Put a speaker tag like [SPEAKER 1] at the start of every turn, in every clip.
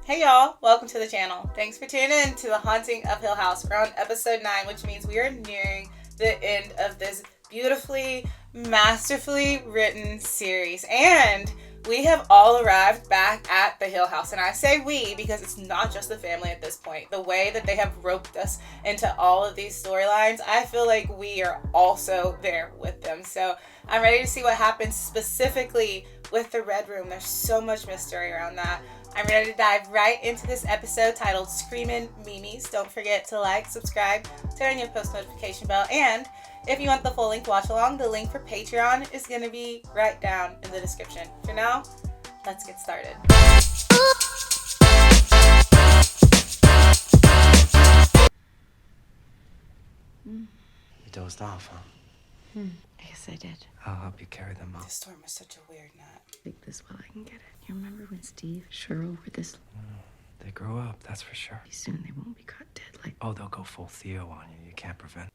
[SPEAKER 1] Hey y'all, welcome to the channel. Thanks for tuning in to The Haunting of Hill House. We're on episode 9, which means we are nearing the end of this beautifully, masterfully written series. And we have all arrived back at the Hill House. And I say we because it's not just the family at this point. The way that they have roped us into all of these storylines, I feel like we are also there with them. So I'm ready to see what happens specifically with the Red Room. There's so much mystery around that. I'm ready to dive right into this episode titled Screamin' Meemies. Don't forget to like, subscribe, turn on your post notification bell, and if you want the full length watch along, the link for Patreon is going to be right down in the description. For now, let's get started.
[SPEAKER 2] You dozed off, huh?
[SPEAKER 3] I guess I did.
[SPEAKER 2] I'll help you carry them up.
[SPEAKER 1] This storm is such a weird nut.
[SPEAKER 3] Sleep this while I can get it. You remember when Steve, Cheryl were this?
[SPEAKER 2] They grow up, that's for sure.
[SPEAKER 3] Soon they won't be caught dead like.
[SPEAKER 2] Oh, they'll go full Theo on you. You can't prevent.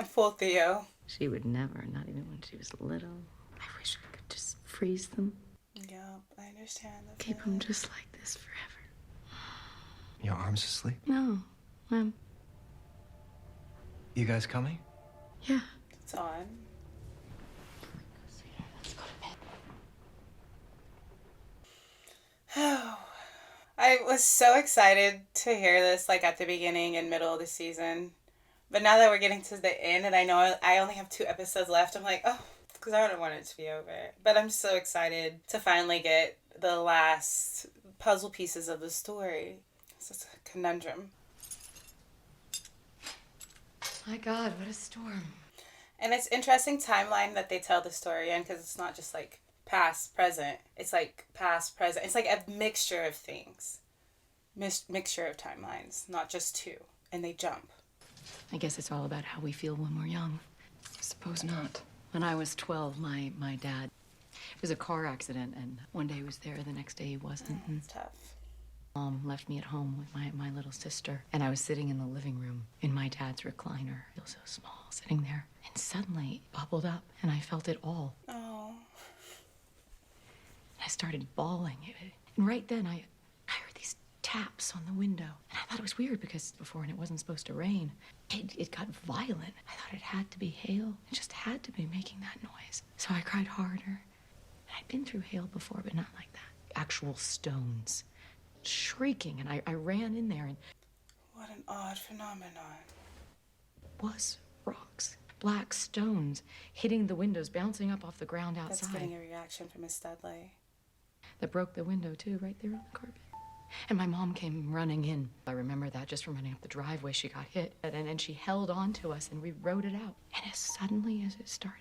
[SPEAKER 1] Full Theo.
[SPEAKER 3] She would never, not even when she was little. I wish I could just freeze them.
[SPEAKER 1] Yeah, I understand.
[SPEAKER 3] Keep them just like this forever.
[SPEAKER 2] Your arm's asleep?
[SPEAKER 3] No,
[SPEAKER 2] You guys coming?
[SPEAKER 3] yeah.
[SPEAKER 1] It's on.
[SPEAKER 3] Let's go to bed.
[SPEAKER 1] I was so excited to hear this like at the beginning and middle of the season. But now that we're getting to the end and I know I only have 2 episodes left, I'm like, oh, because I don't want it to be over. But I'm so excited to finally get the last puzzle pieces of the story. It's just a conundrum.
[SPEAKER 3] My God, what a storm.
[SPEAKER 1] And it's interesting timeline that they tell the story in because it's not just like past, present. It's like past, present. It's like a mixture of things. Mixture of timelines, not just 2. And they jump.
[SPEAKER 3] I guess it's all about how we feel when we're young.
[SPEAKER 4] I suppose not.
[SPEAKER 3] When I was 12, my dad, it was a car accident, and one day he was there, the next day he wasn't.
[SPEAKER 1] It's tough.
[SPEAKER 3] Mom left me at home with my little sister, and I was sitting in the living room in my dad's recliner. I feel so small sitting there, and suddenly it bubbled up, and I felt it all.
[SPEAKER 1] Oh.
[SPEAKER 3] I started bawling. And right then, I heard these taps on the window. And I thought it was weird because before, and it wasn't supposed to rain, it got violent. I thought it had to be hail. It just had to be making that noise. So I cried harder. And I'd been through hail before, but not like that. Actual stones. Shrieking. And I ran in there and...
[SPEAKER 1] What an odd phenomenon.
[SPEAKER 3] It was rocks. Black stones hitting the windows, bouncing up off the ground outside.
[SPEAKER 1] That's getting a reaction from Miss Dudley.
[SPEAKER 3] That broke the window, too, right there on the carpet. And my mom came running in. I remember that just from running up the driveway, she got hit. And she held on to us, and we rode it out. And as suddenly as it started,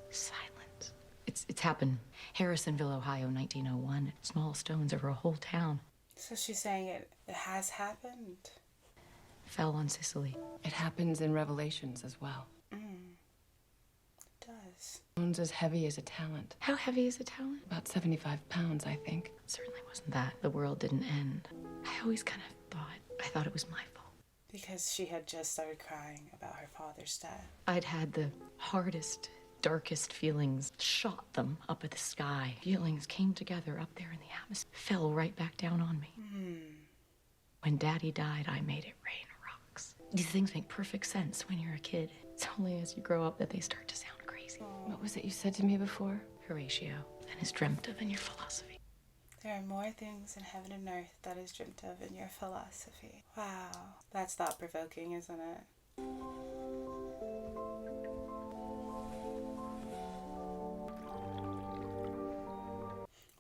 [SPEAKER 3] silence. It's happened. Harrisonville, Ohio, 1901. Small stones over a whole town.
[SPEAKER 1] So she's saying it has happened?
[SPEAKER 3] Fell on Sicily.
[SPEAKER 4] It happens in Revelations as well.
[SPEAKER 1] It does.
[SPEAKER 4] Stones as heavy as a talent.
[SPEAKER 3] How heavy is a talent?
[SPEAKER 4] About 75 pounds, I think.
[SPEAKER 3] It certainly wasn't that. The world didn't end. I always kind of thought it was my fault.
[SPEAKER 1] Because she had just started crying about her father's death.
[SPEAKER 3] I'd had the hardest, darkest feelings, shot them up at the sky. Feelings came together up there in the atmosphere, fell right back down on me. When Daddy died, I made it rain rocks. These things make perfect sense when you're a kid. It's only as you grow up that they start to sound crazy.
[SPEAKER 4] What was it you said to me before?
[SPEAKER 3] Horatio, and is dreamt of in your philosophy.
[SPEAKER 1] There are more things in heaven and earth that is dreamt of in your philosophy. Wow. That's thought-provoking, isn't it?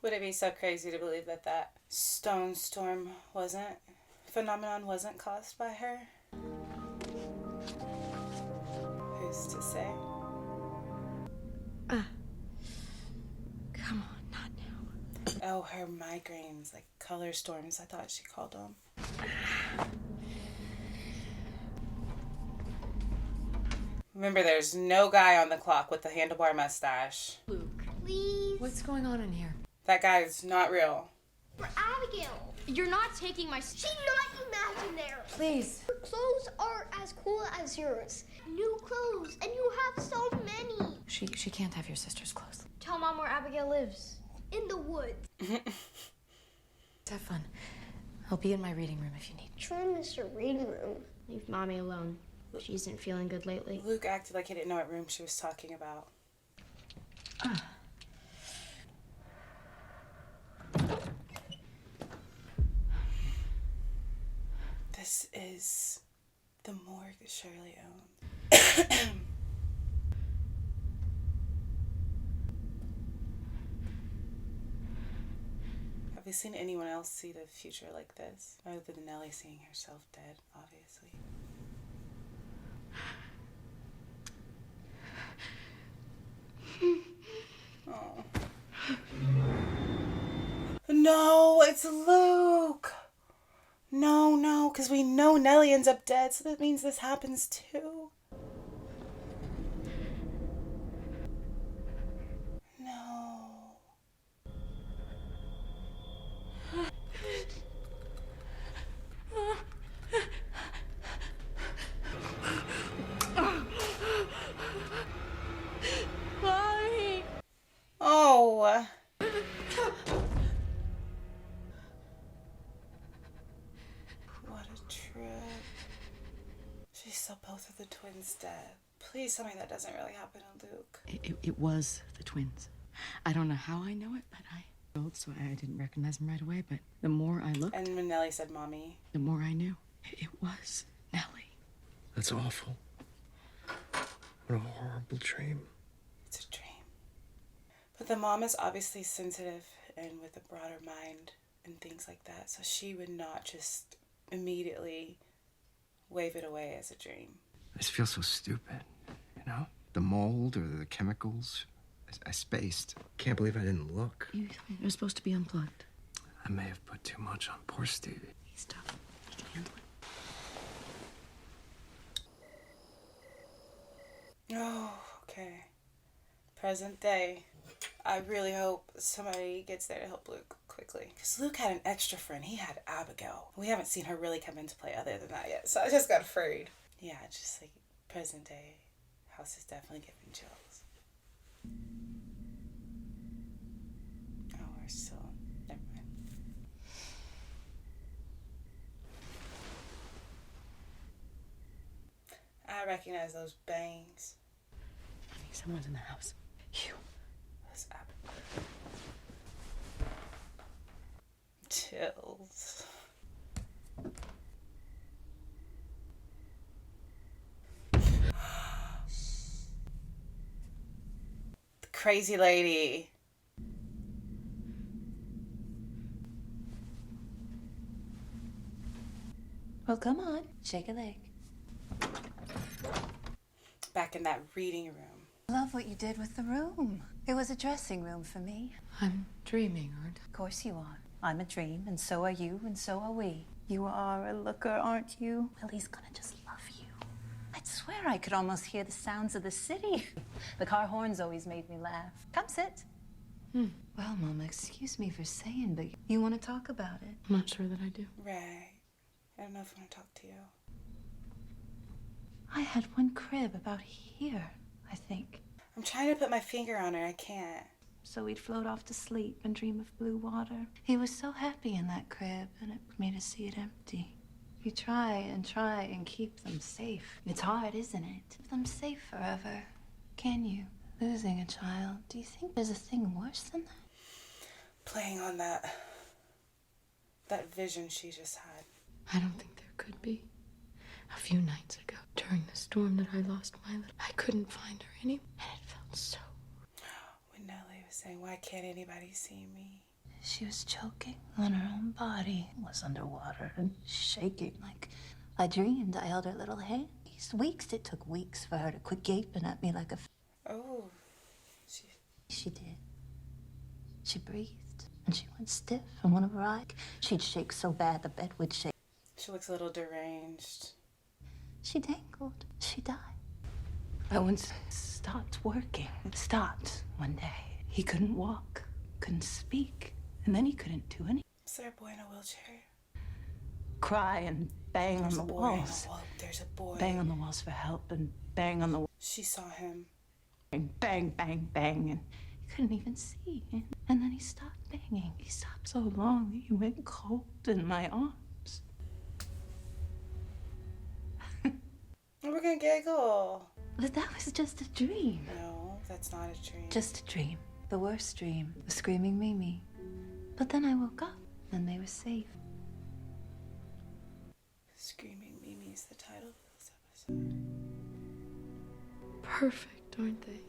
[SPEAKER 1] Would it be so crazy to believe that that stone storm phenomenon wasn't caused by her? Who's to say?
[SPEAKER 3] Come on, not now.
[SPEAKER 1] Oh, her migraines, like color storms, I thought she called them. Remember, there's no guy on the clock with a handlebar mustache.
[SPEAKER 5] Luke, please.
[SPEAKER 3] What's going on in here?
[SPEAKER 1] That guy is not real.
[SPEAKER 5] For Abigail. You're not taking my... She's not imaginary.
[SPEAKER 3] Please.
[SPEAKER 5] Her clothes are as cool as yours. New clothes, and you have so many.
[SPEAKER 3] She can't have your sister's clothes.
[SPEAKER 5] Tell Mom where Abigail lives. In the woods.
[SPEAKER 3] Have fun. I'll be in my reading room if you need.
[SPEAKER 5] Try Mr. Reading Room.
[SPEAKER 6] Leave Mommy alone. She isn't feeling good lately.
[SPEAKER 1] Luke acted like he didn't know what room she was talking about. This is the morgue that Shirley owns. Have we seen anyone else see the future like this? Other than Nellie seeing herself dead, obviously. Oh. No, it's Luke! No, because we know Nellie ends up dead, so that means this happens too. No.
[SPEAKER 6] Mommy!
[SPEAKER 1] Oh. What a trip. She saw both of the twins dead. Please tell me that doesn't really happen to Luke.
[SPEAKER 3] It was the twins. I don't know how I know it, but so I didn't recognize them right away, but the more I looked,
[SPEAKER 1] And when Nellie said mommy.
[SPEAKER 3] the more I knew. It was Nellie.
[SPEAKER 2] That's awful. What a horrible dream.
[SPEAKER 1] It's a dream. But the mom is obviously sensitive and with a broader mind and things like that, so she would not just immediately wave it away as a dream.
[SPEAKER 2] I just feel so stupid, you know? The mold or the chemicals. I spaced. Can't believe I didn't look.
[SPEAKER 3] You're supposed to be unplugged.
[SPEAKER 2] I may have put too much on poor Stevie.
[SPEAKER 3] He's tough. He can handle it.
[SPEAKER 1] Oh, okay. Present day. I really hope somebody gets there to help Luke quickly. Because Luke had an extra friend. He had Abigail. We haven't seen her really come into play other than that yet. So I just got afraid. Yeah, just like present day. House is definitely giving chills. Oh, we're still... Never mind. I recognize those bangs.
[SPEAKER 3] I think someone's in the house. You.
[SPEAKER 1] What's up? Chills. The crazy lady.
[SPEAKER 7] Well, come on, shake a leg.
[SPEAKER 1] Back in that reading room.
[SPEAKER 7] Love what you did with the room. It was a dressing room for me.
[SPEAKER 3] I'm dreaming, aren't I?
[SPEAKER 7] Of course you are. I'm a dream, and so are you, and so are we. You are a looker, aren't you? Willie's gonna just love you. I'd swear I could almost hear the sounds of the city. The car horns always made me laugh. Come sit. Well, Mama, excuse me for saying, but you want to talk about it?
[SPEAKER 3] I'm not sure that I do.
[SPEAKER 1] Right. I don't know if I want to talk to you.
[SPEAKER 7] I had one crib about here, I think.
[SPEAKER 1] I'm trying to put my finger on her. I can't.
[SPEAKER 7] So we'd float off to sleep and dream of blue water. He was so happy in that crib, and it made us see it empty. You try and keep them safe. It's hard, isn't it? Keep them safe forever. Can you? Losing a child. Do you think there's a thing worse than that?
[SPEAKER 1] Playing on that vision she just had.
[SPEAKER 3] I don't think there could be. A few nights ago, during the storm that I lost my little, I couldn't find her anywhere, and it felt so...
[SPEAKER 1] When Nellie was saying, why can't anybody see me?
[SPEAKER 7] She was choking on her own body, was underwater and shaking like I dreamed. I held her little hand. It took weeks for her to quit gaping at me like a...
[SPEAKER 1] Oh.
[SPEAKER 7] She did. She breathed, and she went stiff, and one of her eyes, she'd shake so bad the bed would shake.
[SPEAKER 1] She looks a little deranged.
[SPEAKER 7] She dangled. She died. I once stopped working. It stopped one day. He couldn't walk, couldn't speak, and then he couldn't do anything.
[SPEAKER 1] Is there a boy in a wheelchair?
[SPEAKER 7] Cry and bang on the walls.
[SPEAKER 1] There's a boy.
[SPEAKER 7] Bang on the walls for help and bang on the walls.
[SPEAKER 1] She saw him.
[SPEAKER 7] Bang, bang, bang, and he couldn't even see. And then he stopped banging. He stopped so long that he went cold in my arms.
[SPEAKER 1] We're gonna giggle.
[SPEAKER 7] But that was just a dream.
[SPEAKER 1] No, that's not a dream.
[SPEAKER 7] Just a dream. The worst dream. The screaming Mimi. But then I woke up and they were safe.
[SPEAKER 1] Screaming Mimi is the title of this episode.
[SPEAKER 4] Perfect, aren't they?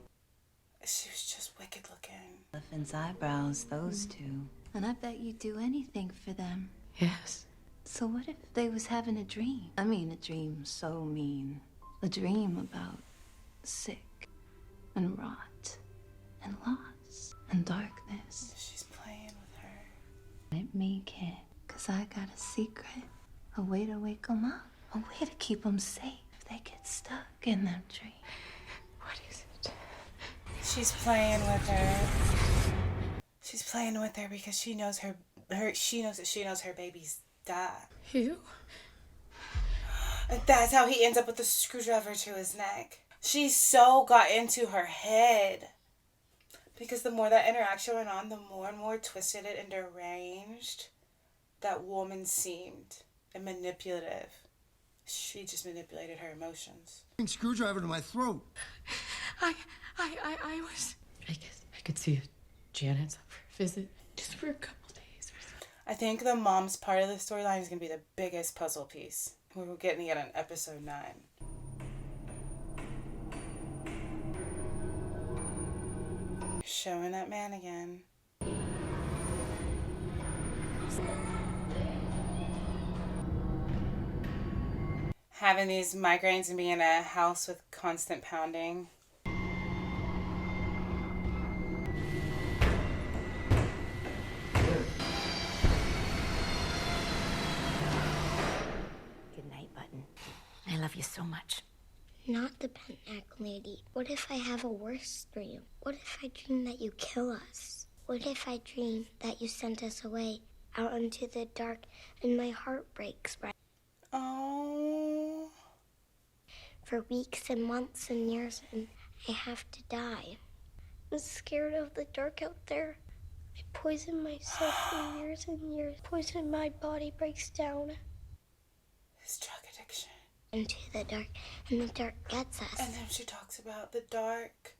[SPEAKER 1] She was just wicked looking.
[SPEAKER 7] Elephant's eyebrows, those two. And I bet you'd do anything for them.
[SPEAKER 4] Yes.
[SPEAKER 7] So what if they was having a dream? I mean, a dream so mean. A dream about sick and rot and loss and darkness.
[SPEAKER 1] She's playing with her.
[SPEAKER 7] Let me, kid, 'cause I got a secret. A way to wake them up. A way to keep them safe if they get stuck in them dreams.
[SPEAKER 4] What is it?
[SPEAKER 1] She's playing with her. She's playing with her because she knows her baby's died.
[SPEAKER 4] You?
[SPEAKER 1] And that's how he ends up with the screwdriver to his neck. She so got into her head. Because the more that interaction went on, the more and more twisted and deranged that woman seemed. And manipulative. She just manipulated her emotions.
[SPEAKER 8] Screwdriver to my throat.
[SPEAKER 3] I was... I guess I could see if Janet's up for a visit just for a couple days or so.
[SPEAKER 1] I think the mom's part of the storyline is going to be the biggest puzzle piece. We're getting it on episode 9. Showing that man again. Having these migraines and being in a house with constant pounding.
[SPEAKER 7] Good night, Button. I love you so much.
[SPEAKER 5] Not the Pentac lady. What if I have a worse dream? What if I dream that you kill us? What if I dream that you sent us away out into the dark and my heart breaks right?
[SPEAKER 1] Oh.
[SPEAKER 5] For weeks and months and years, and I have to die. I'm scared of the dark out there. I poison myself for years and years. Poison my body breaks down
[SPEAKER 1] His drug addiction.
[SPEAKER 5] into the dark, and the dark gets us.
[SPEAKER 1] And then she talks about the dark.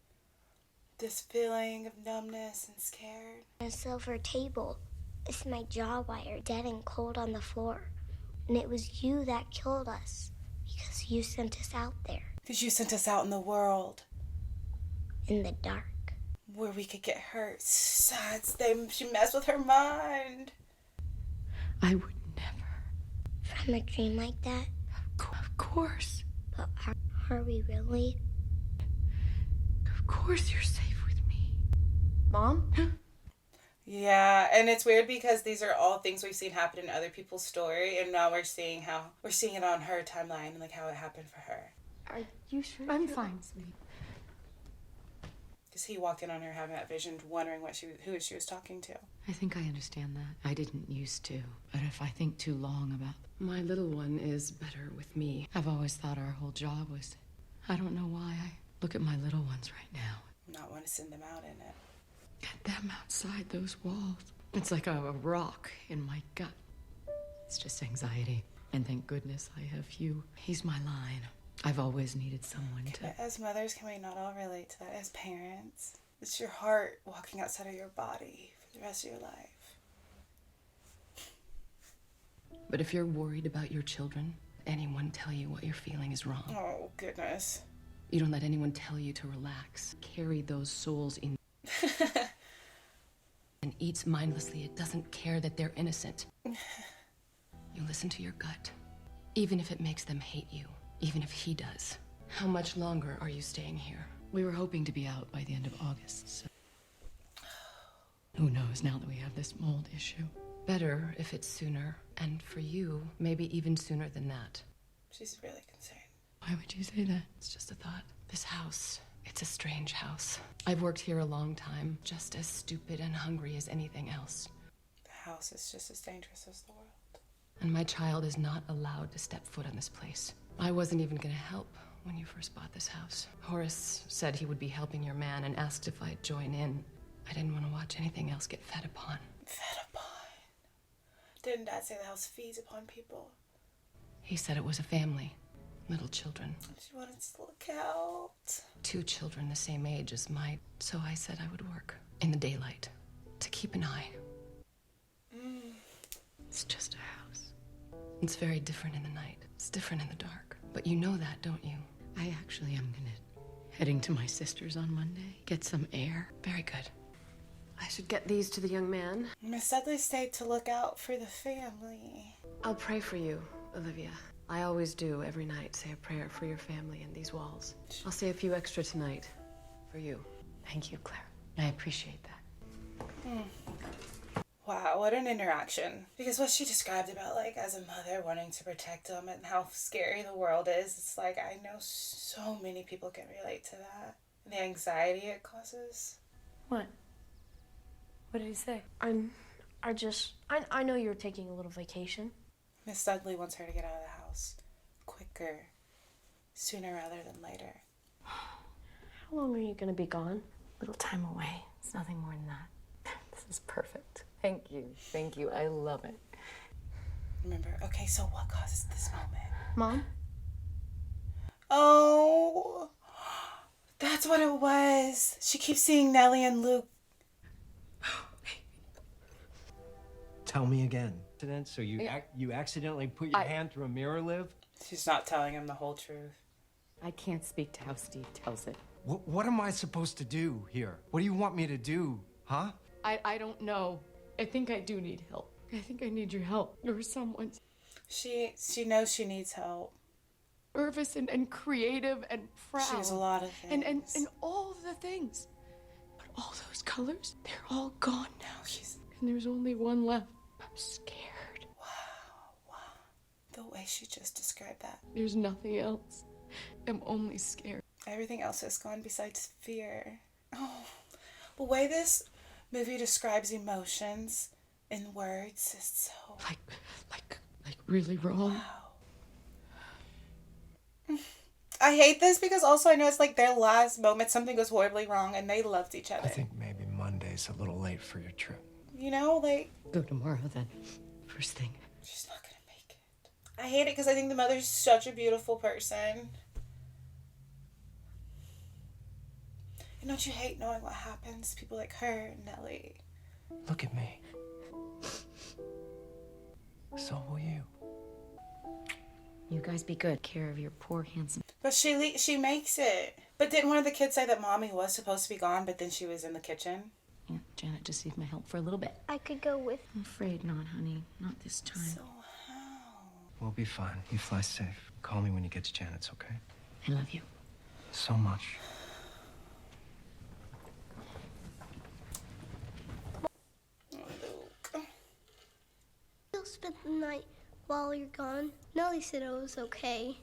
[SPEAKER 1] This feeling of numbness and scared.
[SPEAKER 5] A silver table. It's my jaw wire, dead and cold on the floor. And it was you that killed us because you sent us out there
[SPEAKER 1] Because you sent us out in the world
[SPEAKER 5] in the dark.
[SPEAKER 1] where we could get hurt. She messed with her mind.
[SPEAKER 3] I would never.
[SPEAKER 5] From a dream like that?
[SPEAKER 3] Of course.
[SPEAKER 5] But are we really?
[SPEAKER 3] Of course you're safe with me.
[SPEAKER 4] Mom?
[SPEAKER 1] Yeah, and it's weird because these are all things we've seen happen in other people's story, and now we're seeing it on her timeline and like how it happened for her.
[SPEAKER 4] Are you sure?
[SPEAKER 3] I'm fine, sweetie.
[SPEAKER 1] Because he walked in on her having that vision, wondering who she was talking to.
[SPEAKER 3] I think I understand that. I didn't used to. But if I think too long about...
[SPEAKER 4] My little one is better with me.
[SPEAKER 3] I've always thought our whole job was... I don't know why. I look at my little ones right now.
[SPEAKER 1] Not want to send them out in it.
[SPEAKER 3] Get them outside those walls. It's like a rock in my gut. It's just anxiety. And thank goodness I have you. He's my line. I've always needed someone to...
[SPEAKER 1] But as mothers, can we not all relate to that? As parents, it's your heart walking outside of your body for the rest of your life.
[SPEAKER 4] But if you're worried about your children, anyone tell you what you're feeling is wrong.
[SPEAKER 1] Oh, goodness.
[SPEAKER 4] You don't let anyone tell you to relax. Carry those souls in and eats mindlessly. It doesn't care that they're innocent. You listen to your gut, even if it makes them hate you, even if he does. How much longer are you staying here?
[SPEAKER 3] We were hoping to be out by the end of August, so... Who knows now that we have this mold issue.
[SPEAKER 4] Better if it's sooner, and for you, maybe even sooner than that.
[SPEAKER 1] She's really concerned.
[SPEAKER 3] Why would you say that?
[SPEAKER 4] It's just a thought. This house, it's a strange house. I've worked here a long time, just as stupid and hungry as anything else.
[SPEAKER 1] The house is just as dangerous as the world.
[SPEAKER 4] And my child is not allowed to step foot in this place. I wasn't even gonna help when you first bought this house. Horace said he would be helping your man and asked if I'd join in. I didn't want to watch anything else get fed upon.
[SPEAKER 1] Fed upon. Didn't Dad say the house feeds upon people?
[SPEAKER 4] He said it was a family, little children.
[SPEAKER 1] She wanted to look out.
[SPEAKER 4] 2 children the same age as mine. So I said I would work in the daylight to keep an eye. It's just a house. It's very different in the night. It's different in the dark. But you know that, don't you?
[SPEAKER 3] I actually am heading to my sister's on Monday. Get some air.
[SPEAKER 4] Very good.
[SPEAKER 8] I should get these to the young man.
[SPEAKER 1] Miss Dudley stayed to look out for the family.
[SPEAKER 8] I'll pray for you, Olivia. I always do every night, say a prayer for your family and these walls. I'll say a few extra tonight for you.
[SPEAKER 3] Thank you, Claire. I appreciate that.
[SPEAKER 1] Wow, what an interaction. Because what she described about, like, as a mother wanting to protect them and how scary the world is, it's like, I know so many people can relate to that. And the anxiety it causes.
[SPEAKER 3] What? What did he say?
[SPEAKER 6] I know you're taking a little vacation.
[SPEAKER 1] Miss Dudley wants her to get out of the house quicker, sooner rather than later.
[SPEAKER 6] How long are you gonna be gone?
[SPEAKER 3] Little time away. It's nothing more than that. This is perfect. Thank you. Thank you. I love it.
[SPEAKER 1] Remember, okay, so what causes this moment?
[SPEAKER 6] Mom?
[SPEAKER 1] Oh, that's what it was. She keeps seeing Nellie and Luke.
[SPEAKER 2] Tell me again. So you accidentally put your hand through a mirror, Liv?
[SPEAKER 1] She's not telling him the whole truth.
[SPEAKER 3] I can't speak to how Steve tells it.
[SPEAKER 2] What am I supposed to do here? What do you want me to do, huh?
[SPEAKER 3] I don't know. I think I do need help. I think I need your help. Or someone's
[SPEAKER 1] She knows she needs help.
[SPEAKER 3] nervous and creative and proud.
[SPEAKER 1] She has a lot of things.
[SPEAKER 3] And all the things. But all those colors, they're all gone now. And there's only one left. I'm scared.
[SPEAKER 1] Wow. The way she just described that.
[SPEAKER 3] There's nothing else. I'm only scared.
[SPEAKER 1] Everything else is gone besides fear. Oh, the way this movie describes emotions in words is so...
[SPEAKER 3] Like really wrong.
[SPEAKER 1] Wow. I hate this because also I know it's like their last moment. Something goes horribly wrong and they loved each other.
[SPEAKER 2] I think maybe Monday's a little late for your trip.
[SPEAKER 1] You know, like...
[SPEAKER 3] Go tomorrow then. First thing.
[SPEAKER 1] She's not gonna make it. I hate it because I think the mother's such a beautiful person. And don't you hate knowing what happens to people like her and Nellie?
[SPEAKER 2] Look at me. So will you.
[SPEAKER 3] You guys be good. Care of your poor, handsome...
[SPEAKER 1] But she makes it. But didn't one of the kids say that Mommy was supposed to be gone, but then she was in the kitchen?
[SPEAKER 3] Yeah, Janet just needs my help for a little bit.
[SPEAKER 5] I could go with.
[SPEAKER 3] I'm afraid not, honey. Not this time.
[SPEAKER 1] So how?
[SPEAKER 2] We'll be fine. You fly safe. Call me when you get to Janet's, okay?
[SPEAKER 3] I love you.
[SPEAKER 2] So much.
[SPEAKER 1] Luke.
[SPEAKER 5] You'll spend the night while you're gone. Nellie said it was okay.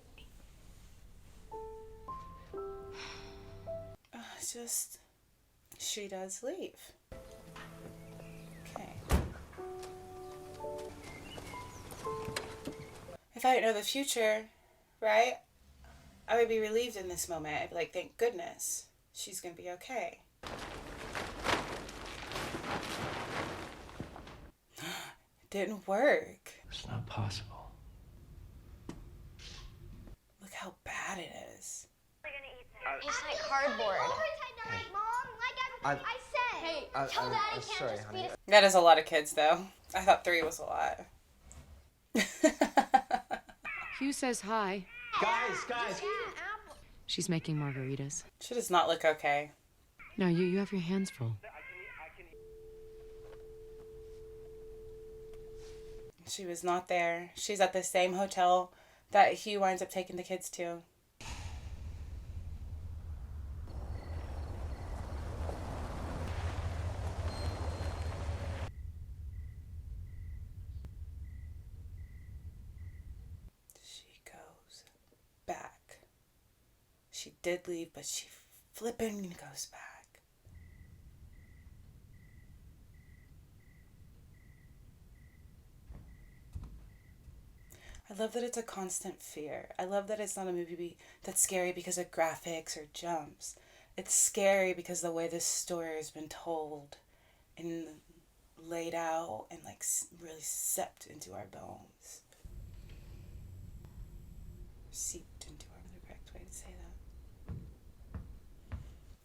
[SPEAKER 1] It's just... She does leave. Okay. If I didn't know the future, right, I would be relieved in this moment. I'd be like, thank goodness she's gonna be okay. It didn't work.
[SPEAKER 2] It's not possible.
[SPEAKER 1] Look how bad it is.
[SPEAKER 6] It's like cardboard.
[SPEAKER 5] Mom, like I said.
[SPEAKER 6] Hey,
[SPEAKER 5] tell Daddy can't
[SPEAKER 2] sorry,
[SPEAKER 5] just
[SPEAKER 2] honey.
[SPEAKER 5] be
[SPEAKER 1] That is a lot of kids, though. I thought 3 was a lot.
[SPEAKER 3] Hugh says hi.
[SPEAKER 2] Guys!
[SPEAKER 3] She's making margaritas.
[SPEAKER 1] She does not look okay.
[SPEAKER 3] No, you have your hands full.
[SPEAKER 1] She was not there. She's at the same hotel that Hugh winds up taking the kids to. She goes back. She did leave, but she flipping goes back. I love that it's a constant fear. I love that it's not a movie that's scary because of graphics or jumps. It's scary because the way this story has been told and laid out and like really seeped into our bones. Seeped into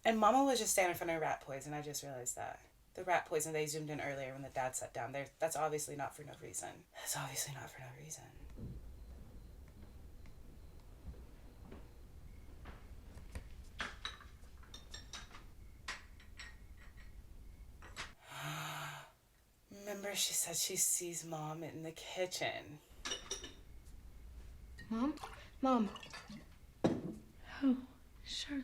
[SPEAKER 1] And Mama was just standing in front of rat poison. I just realized that. The rat poison they zoomed in earlier when the dad sat down there. That's obviously not for no reason. That's obviously not for no reason. Remember, she said she sees Mom in the kitchen.
[SPEAKER 6] Mom? Mom.
[SPEAKER 3] Oh, Shirley.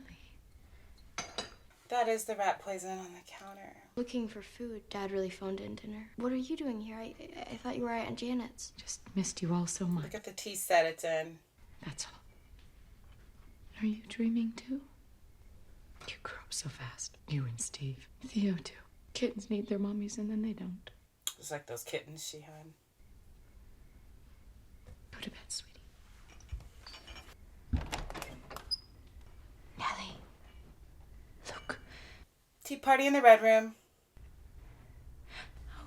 [SPEAKER 1] That is the rat poison on the counter.
[SPEAKER 5] Looking for food. Dad really phoned in dinner. What are you doing here? I thought you were at Aunt Janet's.
[SPEAKER 3] Just missed you all so much.
[SPEAKER 1] Look at the tea set it's in.
[SPEAKER 3] That's all. Are you dreaming too? You grew up so fast. You and Steve. Theo too. Kittens need their mommies and then they don't.
[SPEAKER 1] It's like those kittens she had.
[SPEAKER 3] Go to bed, sweetie.
[SPEAKER 5] Nellie. Look.
[SPEAKER 1] Tea party in the red room.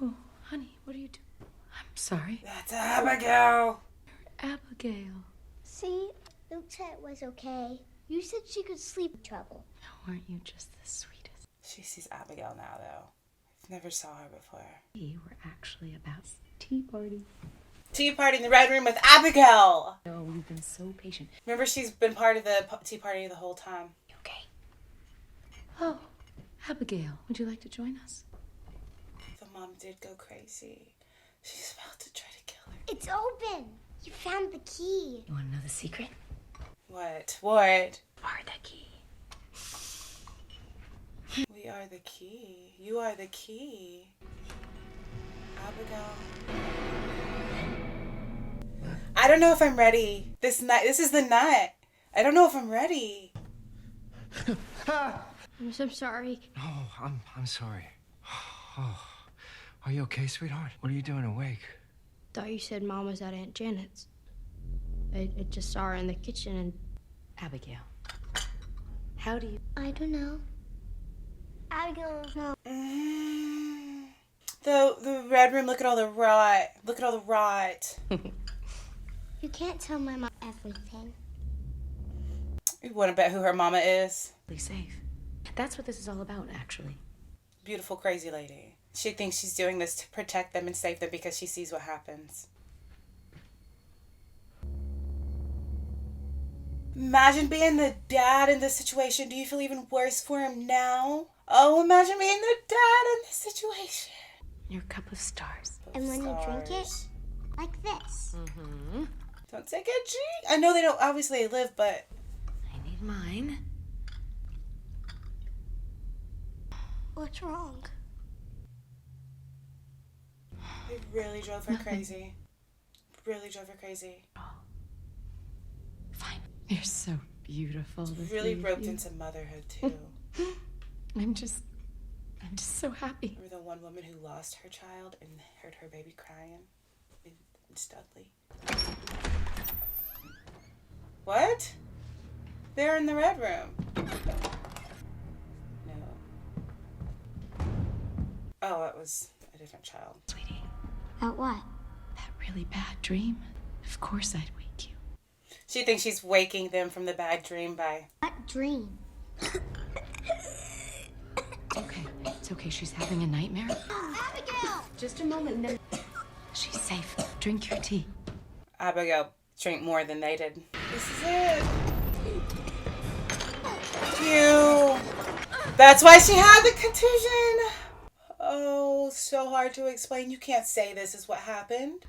[SPEAKER 3] Oh, honey, what are you doing? I'm sorry.
[SPEAKER 1] That's Abigail.
[SPEAKER 3] Abigail.
[SPEAKER 5] See? Luke said it was okay. You said she could sleep in trouble.
[SPEAKER 3] Oh, aren't you just the sweetest?
[SPEAKER 1] She sees Abigail now, though. I've never saw her before.
[SPEAKER 3] We were actually about tea party.
[SPEAKER 1] Tea party in the red room with Abigail.
[SPEAKER 3] Oh, you've been so patient.
[SPEAKER 1] Remember, she's been part of the tea party the whole time.
[SPEAKER 3] You okay? Oh, Abigail, would you like to join us?
[SPEAKER 1] The mom did go crazy. She's about to try to kill her.
[SPEAKER 5] It's open. You found the key.
[SPEAKER 3] You want to know the secret?
[SPEAKER 1] What?
[SPEAKER 3] Are the key.
[SPEAKER 1] We are the key. You are the key. Abigail. I don't know if I'm ready. This is the nut. I don't know if I'm ready.
[SPEAKER 5] I'm so sorry.
[SPEAKER 2] No, I'm sorry. Oh, are you okay, sweetheart? What are you doing awake?
[SPEAKER 5] Thought you said Mom was at Aunt Janet's. I just saw her in the kitchen and...
[SPEAKER 3] Abigail, how do you...
[SPEAKER 5] I don't know. Abigail doesn't know.
[SPEAKER 1] The red room, look at all the rot. Look at all the rot.
[SPEAKER 5] You can't tell my mom everything.
[SPEAKER 1] You want to bet who her mama is?
[SPEAKER 3] safe? That's what this is all about, actually.
[SPEAKER 1] Beautiful, crazy lady. She thinks she's doing this to protect them and save them because she sees what happens. Imagine being the dad in this situation. Do you feel even worse for him now? Oh, imagine being the dad in this situation.
[SPEAKER 3] Your cup of stars.
[SPEAKER 5] And when you drink it, like this.
[SPEAKER 3] Mm-hmm.
[SPEAKER 1] Don't take a drink. I know they don't obviously live, but...
[SPEAKER 3] I need mine.
[SPEAKER 5] What's wrong?
[SPEAKER 1] It really drove her crazy. Really drove her crazy.
[SPEAKER 3] Fine. You're so beautiful.
[SPEAKER 1] Really roped into motherhood, too.
[SPEAKER 3] I'm just so happy.
[SPEAKER 1] You're the one woman who lost her child and heard her baby crying. It's Dudley. What? They're in the red room. No. Oh, it was a different child.
[SPEAKER 3] Sweetie,
[SPEAKER 5] About what?
[SPEAKER 3] that really bad dream. Of course I'd wake you.
[SPEAKER 1] She thinks she's waking them from the bad dream by...
[SPEAKER 5] What dream?
[SPEAKER 3] It's okay. She's having a nightmare.
[SPEAKER 5] Abigail!
[SPEAKER 3] Just a moment, and then... She's safe. Drink your tea.
[SPEAKER 1] Abigail drank more than they did. This is it. Ew. That's why she had the contusion. Oh, so hard to explain. You can't say this is what happened.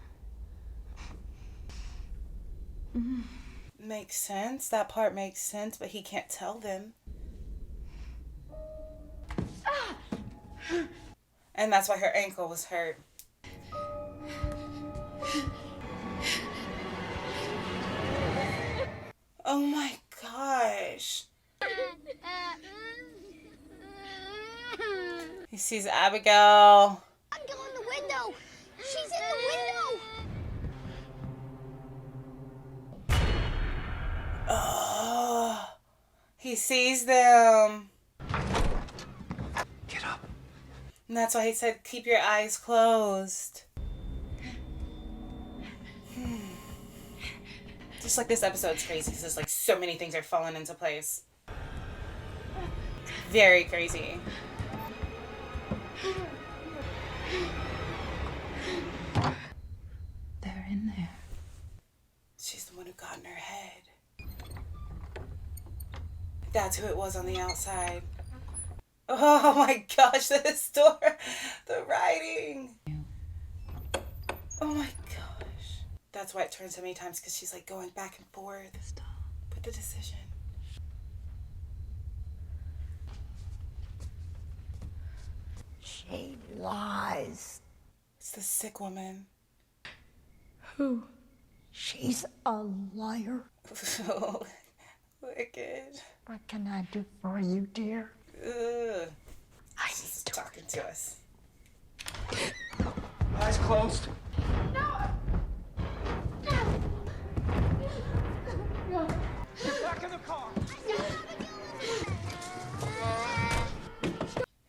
[SPEAKER 1] Makes sense. That part makes sense, but he can't tell them. And that's why her ankle was hurt. Oh my gosh. He sees Abigail.
[SPEAKER 5] Abigail in the window! She's in the window!
[SPEAKER 1] Oh, he sees them.
[SPEAKER 2] Get up.
[SPEAKER 1] And that's why he said, keep your eyes closed. Just like this episode's crazy because there's like so many things are falling into place. very crazy.
[SPEAKER 7] They're in there.
[SPEAKER 1] She's the one who got in her head. That's who it was on the outside. Oh my gosh, the writing. Oh my gosh. That's why it turns so many times, because she's like going back and forth with the decision.
[SPEAKER 7] She lies.
[SPEAKER 1] It's the sick woman.
[SPEAKER 3] Who?
[SPEAKER 7] She's a liar.
[SPEAKER 1] Wicked.
[SPEAKER 7] What can I do for you, dear?
[SPEAKER 1] Ugh. She's talking to us.
[SPEAKER 2] Eyes closed. Get back in the car.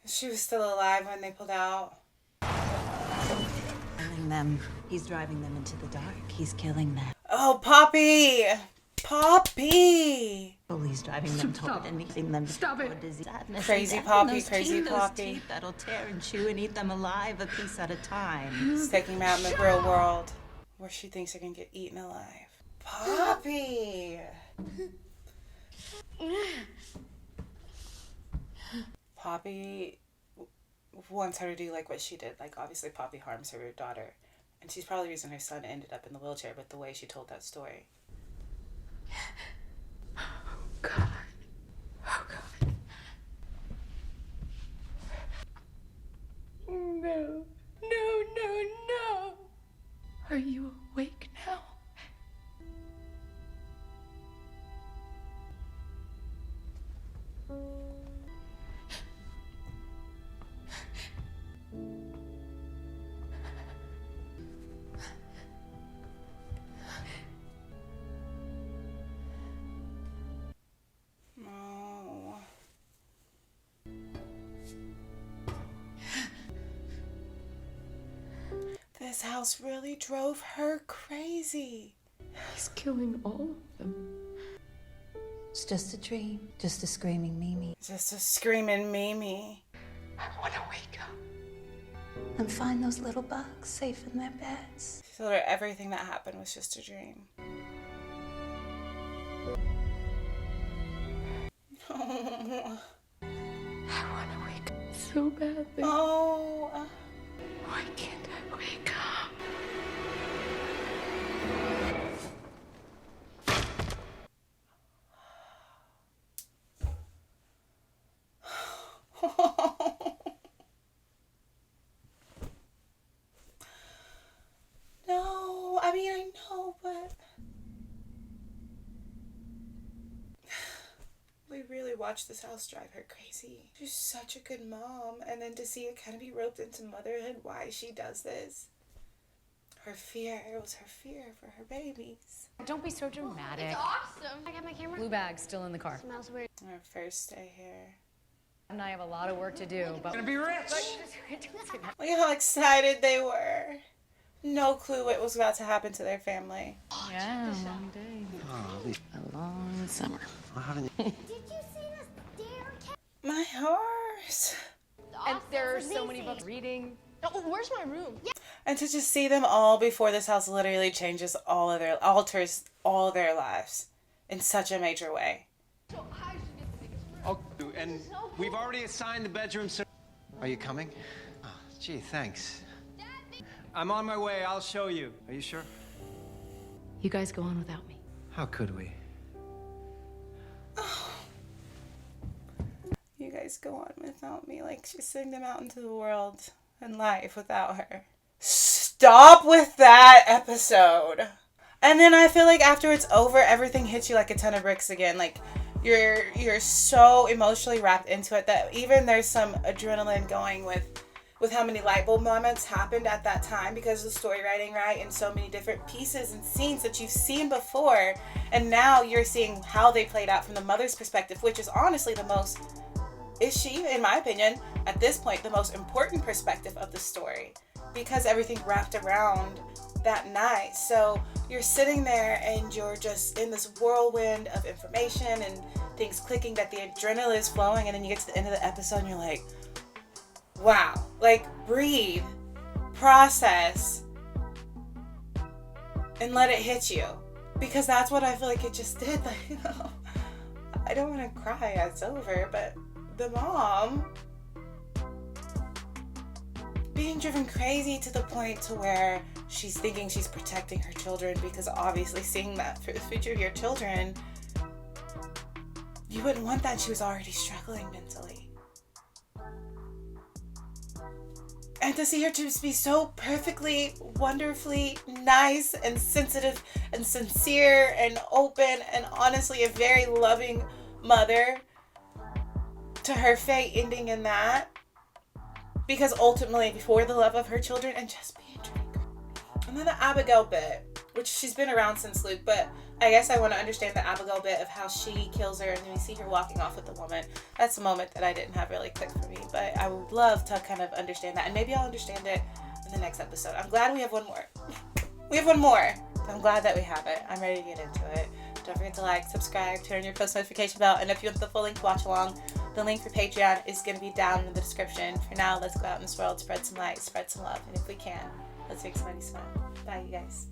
[SPEAKER 1] She was still alive when they pulled out.
[SPEAKER 7] Killing them. He's driving them into the dark. He's killing them.
[SPEAKER 1] Oh, Poppy! Poppy!
[SPEAKER 7] He's driving them toward anything them.
[SPEAKER 3] Stop it.
[SPEAKER 7] Sadness
[SPEAKER 1] Crazy
[SPEAKER 7] and death,
[SPEAKER 1] Poppy,
[SPEAKER 7] and those
[SPEAKER 1] crazy
[SPEAKER 7] teeth,
[SPEAKER 1] Poppy.
[SPEAKER 7] Those teeth that'll tear and chew and eat them alive, a piece at a time.
[SPEAKER 1] Taking them out in the real world, where she thinks they're gonna get eaten alive. Poppy! Poppy wants her to do like what she did. Like, obviously Poppy harms her daughter, and she's probably the reason her son ended up in the wheelchair, but the way she told that story.
[SPEAKER 3] God. Oh, God. No. No, no, no. Are you awake now?
[SPEAKER 1] No. This house really drove her crazy.
[SPEAKER 3] He's killing all of them.
[SPEAKER 7] It's just a dream. Just a screaming Meemies.
[SPEAKER 1] Just a screaming Mimi.
[SPEAKER 3] I want to wake up.
[SPEAKER 7] And find those little bugs safe in their beds.
[SPEAKER 1] She told her everything that happened was just a dream.
[SPEAKER 3] I want to wake up so badly.
[SPEAKER 1] Oh.
[SPEAKER 3] Why can't I wake up?
[SPEAKER 1] No, I mean, I know, but we really watched this house drive her crazy. She's such a good mom, and then to see it kind of be roped into motherhood, why she does this. Her fear, it was her fear for her babies.
[SPEAKER 4] Don't be so dramatic.
[SPEAKER 5] It's awesome. I got my camera.
[SPEAKER 4] Blue bag's still in the car.
[SPEAKER 5] Smells weird.
[SPEAKER 1] Her first day here.
[SPEAKER 4] And I have a lot of work to do, but...
[SPEAKER 2] Gonna be rich.
[SPEAKER 1] Look at how excited they were. No clue what was about to happen to their family.
[SPEAKER 3] Yeah, a long day. A long summer.
[SPEAKER 5] Did you see this dare?
[SPEAKER 1] My horse.
[SPEAKER 4] And there are so many books reading.
[SPEAKER 6] Oh, where's my room? Yeah.
[SPEAKER 1] And to just see them all before this house literally alters all their lives in such a major way.
[SPEAKER 2] Oh, and we've already assigned the bedroom. Are you coming? Oh, gee, thanks. I'm on my way. I'll show you. Are you sure?
[SPEAKER 3] You guys go on without me.
[SPEAKER 2] How could we?
[SPEAKER 1] You guys go on without me, like she's sending them out into the world and life without her. Stop with that episode. And then I feel like after it's over, everything hits you like a ton of bricks again. Like you're so emotionally wrapped into it that even there's some adrenaline going with how many light bulb moments happened at that time because of the story writing, right? And so many different pieces and scenes that you've seen before. And now you're seeing how they played out from the mother's perspective, which is honestly is she, in my opinion, at this point, the most important perspective of the story. Because everything wrapped around that night. So you're sitting there and you're just in this whirlwind of information and things clicking, that the adrenaline is flowing, and then you get to the end of the episode and you're like, wow, like breathe, process, and let it hit you. Because that's what I feel like it just did. Like, you know, I don't want to cry, it's over, but the mom being driven crazy to the point to where she's thinking she's protecting her children, because obviously seeing that for the future of your children, you wouldn't want that. She was already struggling mentally. And to see her just be so perfectly, wonderfully nice and sensitive and sincere and open and honestly a very loving mother, to her fate ending in that, because ultimately before the love of her children and just being driven. And then the Abigail bit, which she's been around since Luke, but I guess I want to understand the Abigail bit of how she kills her and then we see her walking off with the woman. That's a moment that I didn't have really clicked for me, but I would love to kind of understand that, and maybe I'll understand it in the next episode. I'm glad we have one more. We have one more. I'm glad that we have it. I'm ready to get into it. Don't forget to like, subscribe, turn on your post notification bell, and if you want the full link to watch along, the link for Patreon is going to be down in the description. For now, let's go out in this world, spread some light, spread some love, and if we can, let's make somebody smile. Bye, you guys.